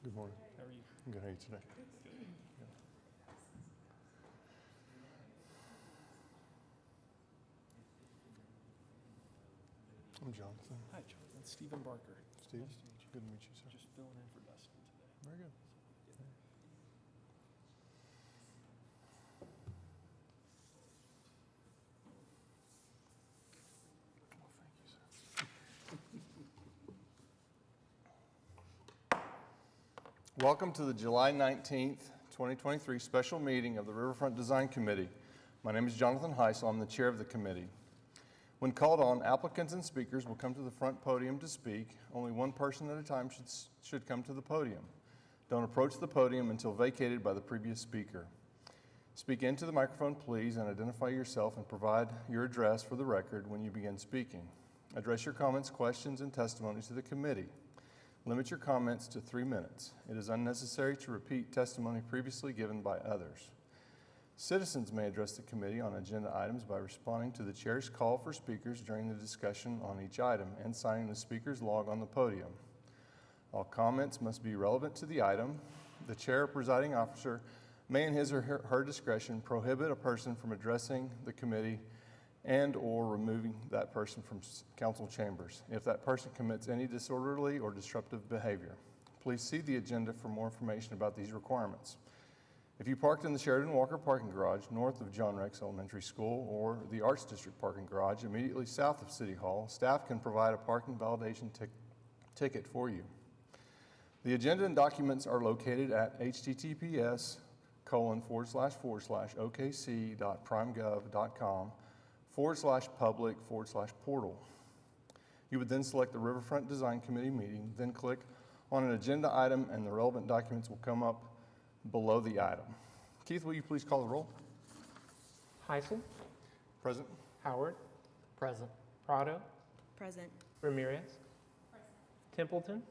Good morning. How are you? I'm good. How are you today? I'm Jonathan. Hi, Jonathan. Stephen Barker. Steve? Nice to meet you. Good to meet you, sir. Just filling in for Dustin today. Very good. Well, thank you, sir. Welcome to the July 19th, 2023 special meeting of the Riverfront Design Committee. My name is Jonathan Heisel. I'm the chair of the committee. When called on, applicants and speakers will come to the front podium to speak. Only one person at a time should come to the podium. Don't approach the podium until vacated by the previous speaker. Speak into the microphone, please, and identify yourself and provide your address for the record when you begin speaking. Address your comments, questions, and testimonies to the committee. Limit your comments to 3 minutes. It is unnecessary to repeat testimony previously given by others. Citizens may address the committee on agenda items by responding to the chair's call for speakers during the discussion on each item and signing the speaker's log on the podium. All comments must be relevant to the item. The chair or presiding officer may, in his or her discretion, prohibit a person from addressing the committee and/or removing that person from council chambers if that person commits any disorderly or disruptive behavior. Please see the agenda for more information about these requirements. If you parked in the Sheridan Walker parking garage north of John Rex Elementary School or the Arts District parking garage immediately south of City Hall, staff can provide a parking validation ticket for you. The agenda and documents are located at https://okc.primegov.com/public/portal. You would then select the Riverfront Design Committee meeting, then click on an agenda item and the relevant documents will come up below the item. Keith, will you please call the roll? Heisel, Present. Howard, Present. Prado, Present. Ramirez, Templeton.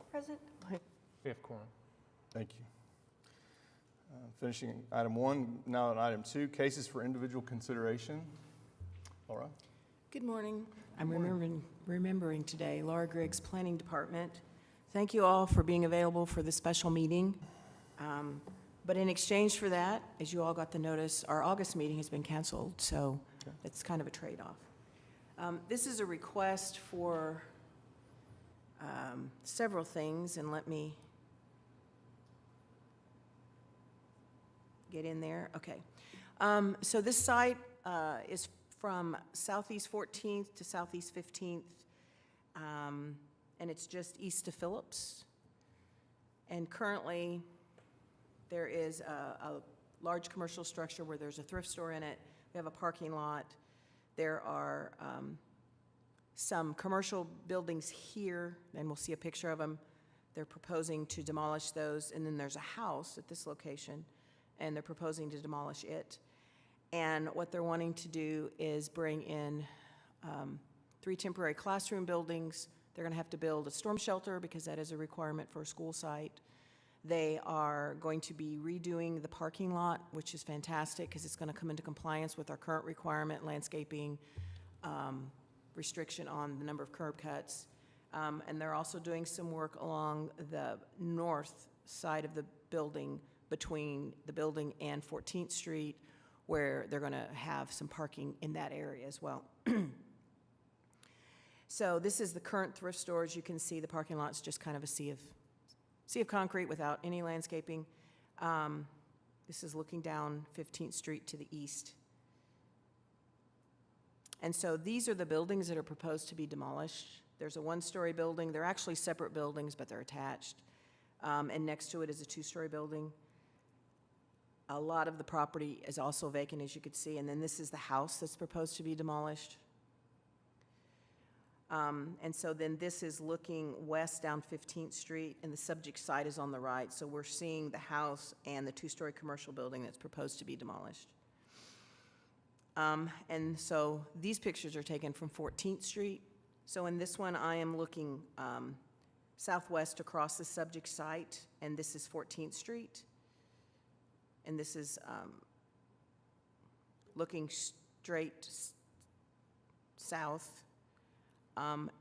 Present. We have quorum. Thank you. Finishing item 1, now on item 2, cases for individual consideration. Laura? Good morning. I'm remembering today, Laura Griggs, Planning Department. Thank you all for being available for this special meeting. But in exchange for that, as you all got the notice, our August meeting has been canceled, so it's kind of a trade-off. This is a request for several things, and let me get in there. Okay. So this site is from Southeast 14th to Southeast 15th, and it's just east of Phillips. And currently, there is a large commercial structure where there's a thrift store in it. We have a parking lot. There are some commercial buildings here, and we'll see a picture of them. They're proposing to demolish those, and then there's a house at this location, and they're proposing to demolish it. And what they're wanting to do is bring in 3 temporary classroom buildings. They're going to have to build a storm shelter because that is a requirement for a school site. They are going to be redoing the parking lot, which is fantastic because it's going to come into compliance with our current requirement, landscaping, restriction on the number of curb cuts. And they're also doing some work along the north side of the building between the building and 14th Street, where they're going to have some parking in that area as well. So this is the current thrift store. As you can see, the parking lot's just kind of a sea of concrete without any landscaping. This is looking down 15th Street to the east. And so these are the buildings that are proposed to be demolished. There's a 1-story building. They're actually separate buildings, but they're attached. And next to it is a 2-story building. A lot of the property is also vacant, as you could see. And then this is the house that's proposed to be demolished. And so then this is looking west down 15th Street, and the subject site is on the right. So we're seeing the house and the 2-story commercial building that's proposed to be demolished. And so these pictures are taken from 14th Street. So in this one, I am looking southwest across the subject site, and this is 14th Street. And this is looking straight south.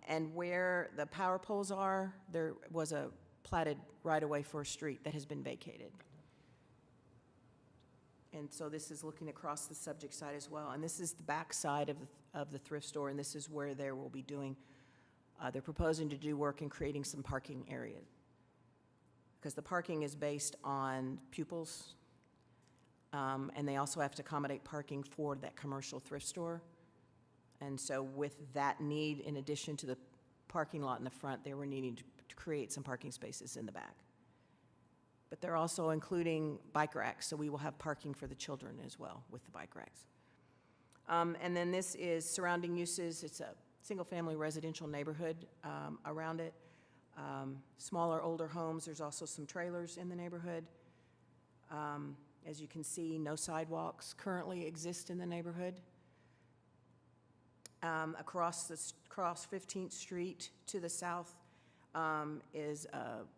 And where the power poles are, there was a platted right-of-way for a street that has been vacated. And so this is looking across the subject side as well. And this is the back side of the thrift store, and this is where they will be doing, they're proposing to do work in creating some parking areas. Because the parking is based on pupils, and they also have to accommodate parking for that commercial thrift store. And so with that need, in addition to the parking lot in the front, they were needing to create some parking spaces in the back. But they're also including bike racks, so we will have parking for the children as well with the bike racks. And then this is surrounding uses. It's a single-family residential neighborhood around it. Smaller, older homes. There's also some trailers in the neighborhood. As you can see, no sidewalks currently exist in the neighborhood. Across 15th Street to the south is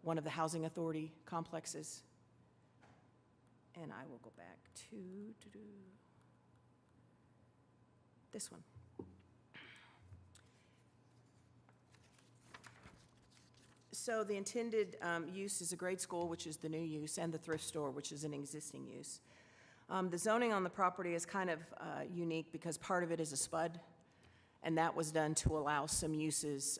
one of the housing authority complexes. And I will go back to this one. So the intended use is a grade school, which is the new use, and the thrift store, which is an existing use. The zoning on the property is kind of unique because part of it is a spud, and that was done to allow some uses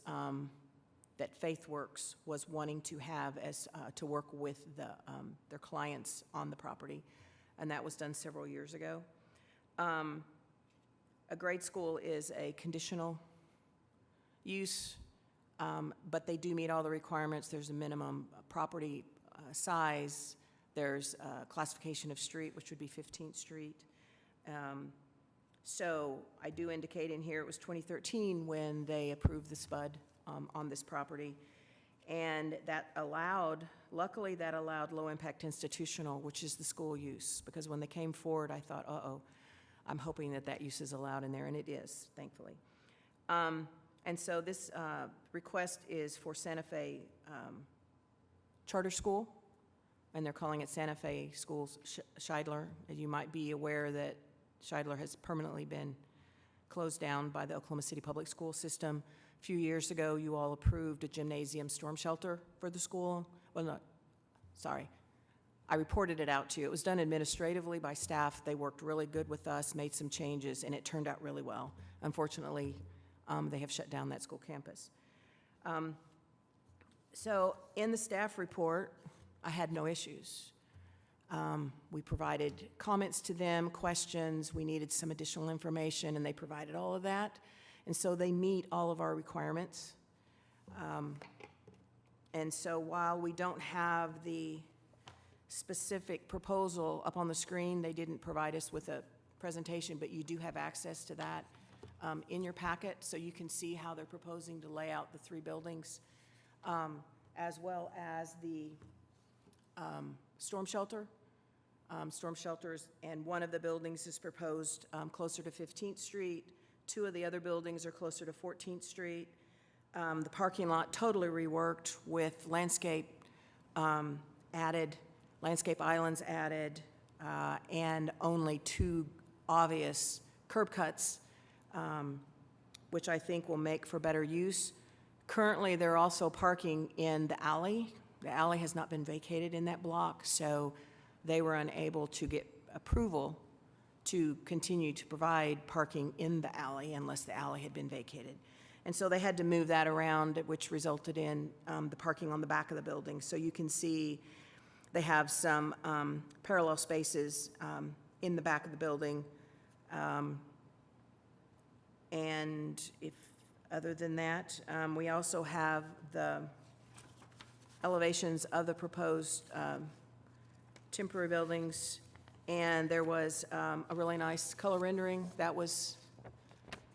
that FaithWorks was wanting to have as to work with their clients on the property, and that was done several years ago. A grade school is a conditional use, but they do meet all the requirements. There's a minimum property size. There's a classification of street, which would be 15th Street. So I do indicate in here it was 2013 when they approved the SPUD on this property. And that allowed, luckily that allowed low-impact institutional, which is the school use, because when they came forward, I thought, uh-oh, I'm hoping that that use is allowed in there, and it is, thankfully. And so this request is for Santa Fe Charter School, and they're calling it Santa Fe Schools Scheidler. As you might be aware that Scheidler has permanently been closed down by the Oklahoma City Public School System. A few years ago, you all approved a gymnasium storm shelter for the school. Well, no, sorry. I reported it out to you. It was done administratively by staff. They worked really good with us, made some changes, and it turned out really well. Unfortunately, they have shut down that school campus. So in the staff report, I had no issues. We provided comments to them, questions. We needed some additional information, and they provided all of that. And so they meet all of our requirements. And so while we don't have the specific proposal up on the screen, they didn't provide us with a presentation, but you do have access to that in your packet, so you can see how they're proposing to lay out the three buildings, as well as the storm shelter. Storm shelters, and one of the buildings is proposed closer to 15th Street. Two of the other buildings are closer to 14th Street. The parking lot totally reworked with landscape added, landscape islands added, and only two obvious curb cuts, which I think will make for better use. Currently, they're also parking in the alley. The alley has not been vacated in that block, so they were unable to get approval to continue to provide parking in the alley unless the alley had been vacated. And so they had to move that around, which resulted in the parking on the back of the building. So you can see they have some parallel spaces in the back of the building. And if, other than that, we also have the elevations of the proposed temporary buildings, and there was a really nice color rendering that was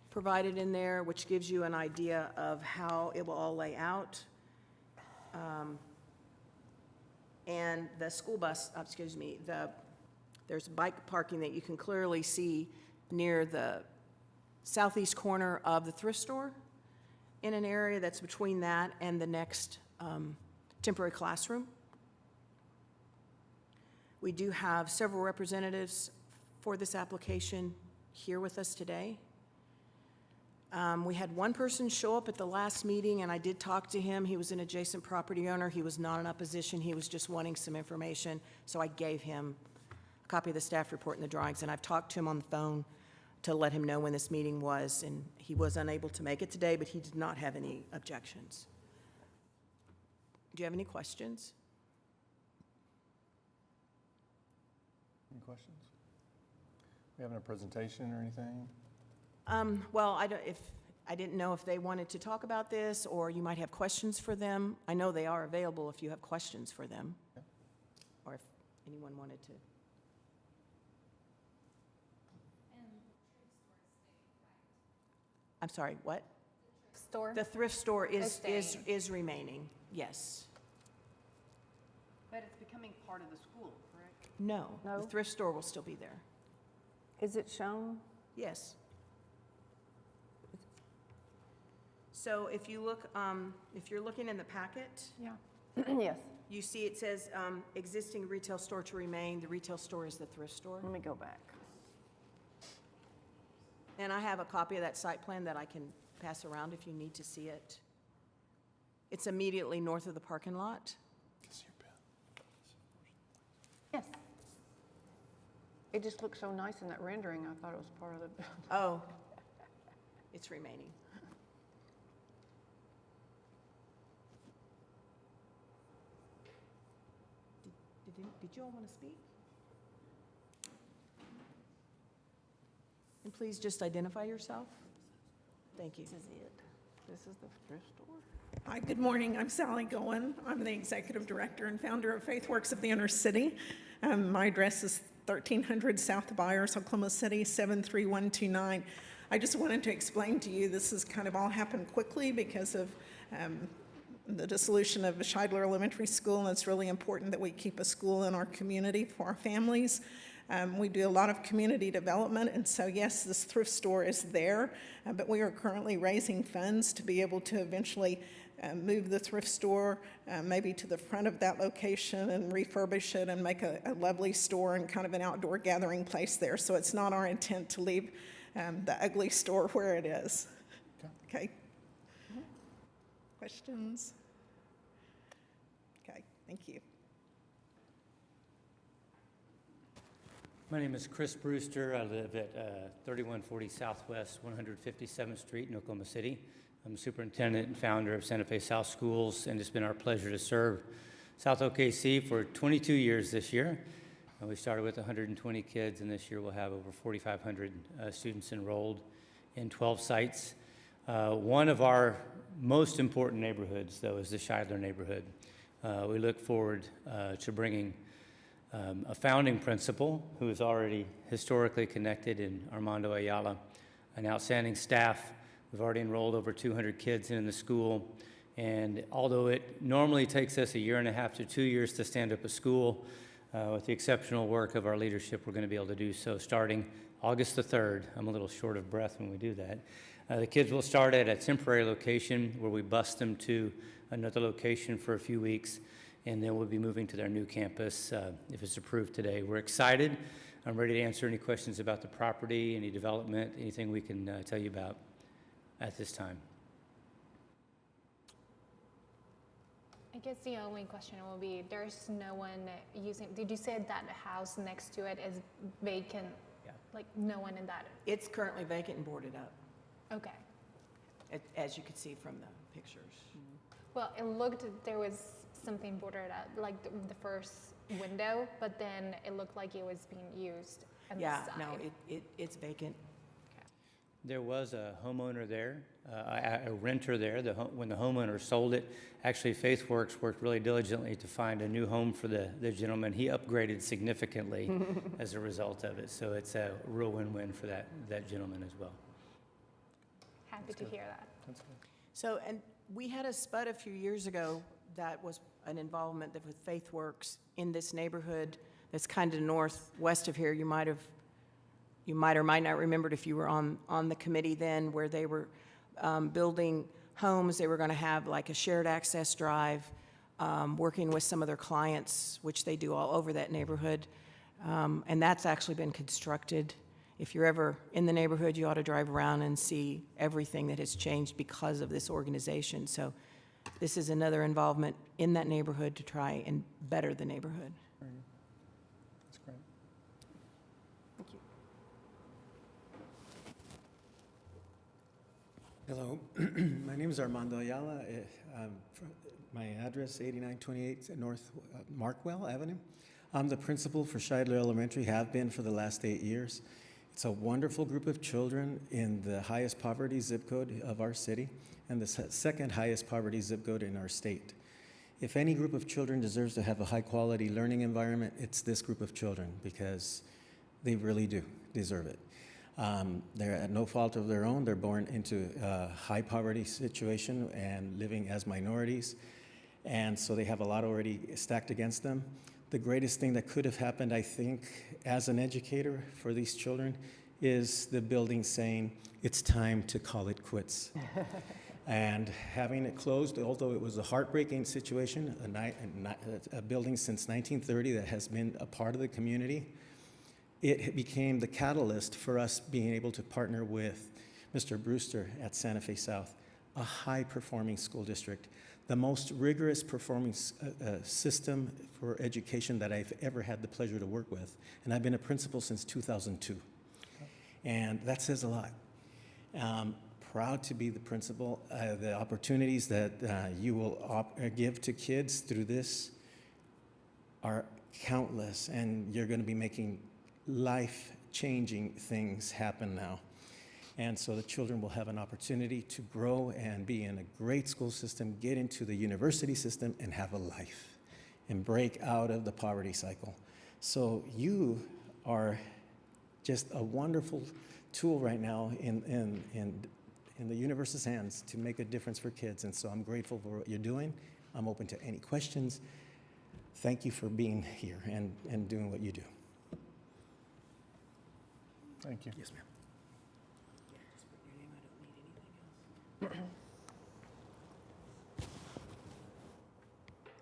provided in there, which gives you an idea of how it will all lay out. And the school bus, there's bike parking that you can clearly see near the southeast corner of the thrift store in an area that's between that and the next temporary classroom. We do have several representatives for this application here with us today. We had one person show up at the last meeting, and I did talk to him. He was an adjacent property owner. He was not in opposition. He was just wanting some information, so I gave him a copy of the staff report and the drawings, and I've talked to him on the phone to let him know when this meeting was, and he was unable to make it today, but he did not have any objections. Do you have any questions? Any questions? We having a presentation or anything? Well, I didn't know if they wanted to talk about this, or you might have questions for them. I know they are available if you have questions for them. Yeah. Or if anyone wanted to. I'm sorry, what? Store? The thrift store is staying. remaining, yes. But it's becoming part of the school, correct? No, No? the thrift store will still be there. Is it shown? Yes. So if you look, if you're looking in the packet, Yeah. Yes. you see it says, existing retail store to remain. The retail store is the thrift store. Let me go back. And I have a copy of that site plan that I can pass around if you need to see it. It's immediately north of the parking lot. Yes. It just looks so nice in that rendering. I thought it was part of the, Oh, it's remaining. Did you all want to speak? And please just identify yourself. Thank you. this is it. This is the thrift store? Hi, good morning. I'm Sally Goen. I'm the executive director and founder of FaithWorks of the Inner City. My address is 1300 South Byers, Oklahoma City, 73129. I just wanted to explain to you, this has kind of all happened quickly because of the dissolution of Scheidler Elementary School, and it's really important that we keep a school in our community for our families. We do a lot of community development, and so yes, this thrift store is there, but we are currently raising funds to be able to eventually move the thrift store maybe to the front of that location and refurbish it and make a lovely store and kind of an outdoor gathering place there. So it's not our intent to leave the ugly store where it is. Okay? Questions? Okay, thank you. My name is Chris Brewster. I live at 3140 Southwest 157th Street in Oklahoma City. I'm superintendent and founder of Santa Fe South Schools, and it's been our pleasure to serve South OKC for 22 years this year. We started with 120 kids, and this year we'll have over 4,500 students enrolled in 12 sites. One of our most important neighborhoods, though, is the Scheidler neighborhood. We look forward to bringing a founding principal who is already historically connected in Armando Ayala, an outstanding staff. We've already enrolled over 200 kids in the school, and although it normally takes us 1.5 to 2 years to stand up a school, with the exceptional work of our leadership, we're going to be able to do so starting August the 3rd. I'm a little short of breath when we do that. The kids will start at a temporary location where we bus them to another location for a few weeks, and then we'll be moving to their new campus if it's approved today. We're excited. I'm ready to answer any questions about the property, any development, anything we can tell you about at this time. I guess the only question will be, there's no one using, did you say that the house next to it is vacant? Yeah. Like, no one in that? It's currently vacant and boarded up, Okay. as you could see from the pictures. Well, it looked, there was something boarded up, like the first window, but then it looked like it was being used on the Yeah, side. no, it's vacant. There was a homeowner there, a renter there. When the homeowner sold it, actually FaithWorks worked really diligently to find a new home for the gentleman. He upgraded significantly as a result of it. So it's a real win-win for that gentleman as well. Happy to hear that. That's good. So, and we had a spud a few years ago that was an involvement that with FaithWorks in this neighborhood that's kind of northwest of here. You might or might not remembered if you were on the committee then, where they were building homes. They were going to have like a shared access drive, working with some of their clients, which they do all over that neighborhood. And that's actually been constructed If you're ever in the neighborhood, you ought to drive around and see everything that has changed because of this organization. So this is another involvement in that neighborhood to try and better the neighborhood. That's great. Thank you. Hello, my name is Armando Ayala. My address, 8928 North Markwell Avenue. I'm the principal for Scheidler Elementary, have been for the last 8 years. It's a wonderful group of children in the highest poverty zip code of our city and the second highest poverty zip code in our state. If any group of children deserves to have a high-quality learning environment, it's this group of children because they really do deserve it. They're at no fault of their own. They're born into a high poverty situation and living as minorities. And so they have a lot already stacked against them. The greatest thing that could have happened, I think, as an educator for these children is the building saying, it's time to call it quits. And having it closed, although it was a heartbreaking situation, a building since 1930 that has been a part of the community, it became the catalyst for us being able to partner with Mr. Brewster at Santa Fe South, a high-performing school district, the most rigorous performing system for education that I've ever had the pleasure to work with. And I've been a principal since 2002. And that says a lot. Proud to be the principal. The opportunities that you will give to kids through this are countless, and you're going to be making life-changing things happen now. And so the children will have an opportunity to grow and be in a great school system, get into the university system, and have a life, and break out of the poverty cycle. So you are just a wonderful tool right now in the universe's hands to make a difference for kids. And so I'm grateful for what you're doing. I'm open to any questions. Thank you for being here and doing what you do. Thank you. Yes, ma'am.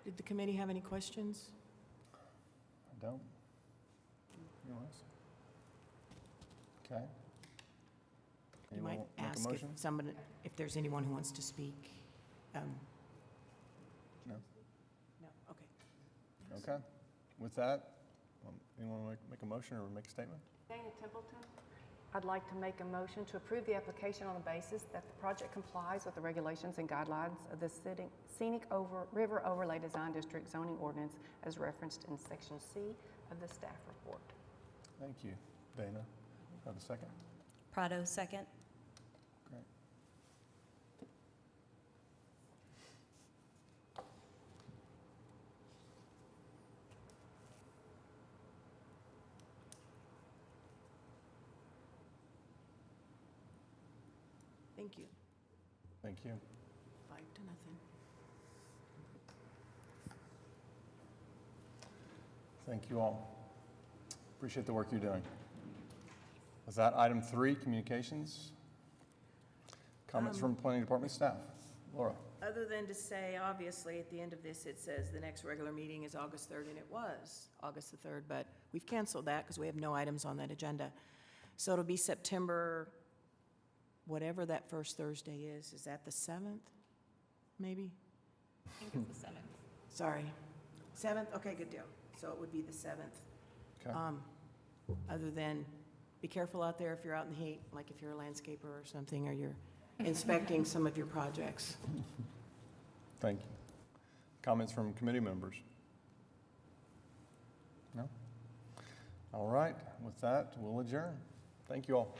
Did the committee have any questions? I don't. Anyone else? Okay. You Anyone might make a ask motion? if there's anyone who wants to speak. No? No, okay. Okay. With that, anyone want to make a motion or make a statement? Dana Templeton, I'd like to make a motion to approve the application on the basis that the project complies with the regulations and guidelines of the Scenic River Overlay Design District zoning ordinance as referenced in Section C of the staff report. Thank you. Dana, have a second? Prado, second. Great. Thank you. Thank you. 5-0. Thank you all. Appreciate the work you're doing. With that, item 3, communications. Comments from planning department staff. Laura. Other than to say, obviously, at the end of this, it says the next regular meeting is August 3rd, and it was August the 3rd, but we've canceled that because we have no items on that agenda. So it'll be September, whatever that first Thursday is. Is that the 7th, maybe? I think it's the 7th. Sorry. 7th? Okay, good deal. So it would be the 7th. Okay. Other than, be careful out there if you're out in the heat, like if you're a landscaper or something, or you're inspecting some of your projects. Thank you. Comments from committee members? No? All right. With that, we'll adjourn. Thank you all.